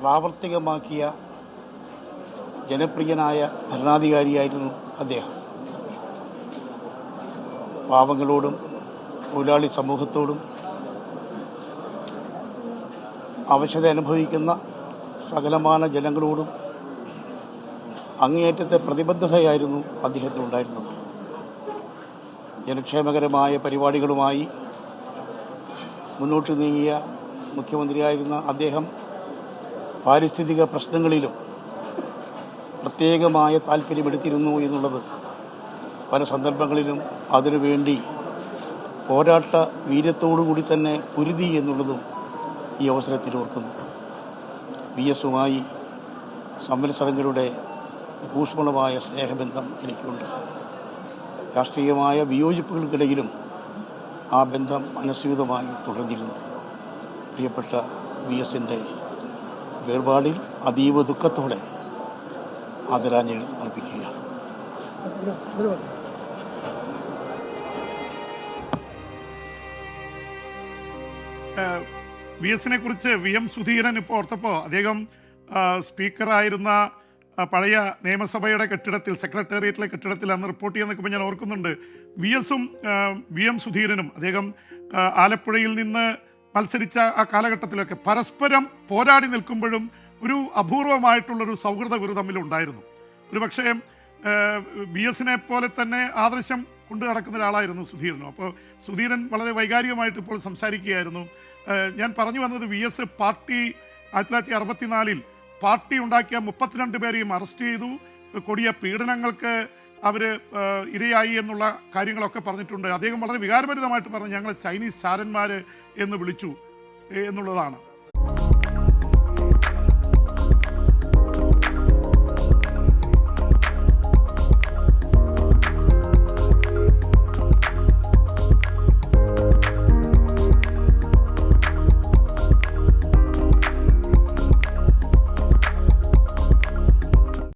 പ്രാവർത്തികമാക്കിയ ജനപ്രിയനായ ഭരണാധികാരിയായിരുന്നു അദ്ദേഹം. പാവങ്ങളോടും തൊഴിലാളി സമൂഹത്തോടും അവശത അനുഭവിക്കുന്ന സകലമാന ജനങ്ങളോടും അങ്ങേയറ്റത്തെ പ്രതിബദ്ധതയായിരുന്നു അദ്ദേഹത്തിനുണ്ടായിരുന്നത്. ജനക്ഷേമകരമായ പരിപാടികളുമായി മുന്നോട്ട് നീങ്ങിയ മുഖ്യമന്ത്രിയായിരുന്ന അദ്ദേഹം പാരിസ്ഥിതിക പ്രശ്നങ്ങളിലും പ്രത്യേകമായ താല്പര്യമെടുത്തിരുന്നു എന്നുള്ളത് പല സന്ദർഭങ്ങളിലും അതിനുവേണ്ടി പോരാട്ട വീര്യത്തോടുകൂടി തന്നെ പൊരുതി എന്നുള്ളതും ഈ അവസരത്തിൽ ഓർക്കുന്നു. VS-മായി സംവത്സരങ്ങളുടെ ഊഷ്മളമായ സ്നേഹബന്ധം എനിക്കുണ്ട്. രാഷ്ട്രീയമായ വിയോജിപ്പുകൾക്കിടയിലും ആ ബന്ധം അനുസ്യൂതമായി തുടർന്നിരുന്നു. പ്രിയപ്പെട്ട VS-ൻ്റെ വേർപാടിൽ അതീവ ദുഃഖത്തോടെ ആദരാഞ്ജലികൾ അർപ്പിക്കുകയാണ്. VS-നെ കുറിച്ച് VM സുധീരൻ ഇപ്പോൾ ഓർത്തപ്പോൾ അദ്ദേഹം സ്പീക്കറായിരുന്ന പഴയ നിയമസഭയുടെ കെട്ടിടത്തിൽ, സെക്രട്ടേറിയറ്റിലെ കെട്ടിടത്തിൽ അന്ന് റിപ്പോർട്ട് ചെയ്യാൻ നിൽക്കുമ്പോൾ ഞാൻ ഓർക്കുന്നുണ്ട്. VS-ഉം VM സുധീരനും അദ്ദേഹം ആലപ്പുഴയിൽ നിന്ന് മത്സരിച്ച ആ കാലഘട്ടത്തിലൊക്കെ പരസ്പരം പോരാടി നിൽക്കുമ്പോഴും ഒരു അപൂർവമായിട്ടുള്ളൊരു സൗഹൃദ ഗുരു തമ്മിലുണ്ടായിരുന്നു. ഒരു പക്ഷേ VS-നെ പോലെ തന്നെ ആദർശം കൊണ്ടു നടക്കുന്ന ഒരാളായിരുന്നു സുധീരനും. അപ്പോൾ സുധീരൻ വളരെ വൈകാരികമായിട്ട് ഇപ്പോൾ സംസാരിക്കുകയായിരുന്നു. ഞാൻ പറഞ്ഞു വന്നത് VS പാർട്ടി 1964 പാർട്ടി ഉണ്ടാക്കിയ 32 പേരെയും അറസ്റ്റ് ചെയ്തു. കൊടിയ പീഡനങ്ങൾക്ക് അവർ ഇരയായി എന്നുള്ള കാര്യങ്ങളൊക്കെ പറഞ്ഞിട്ടുണ്ട്. അദ്ദേഹം വളരെ വികാരഭരിതമായിട്ട് പറഞ്ഞു, ഞങ്ങൾ ചൈനീസ് ചാരന്മാർ എന്ന് വിളിച്ചു എന്നുള്ളതാണ്.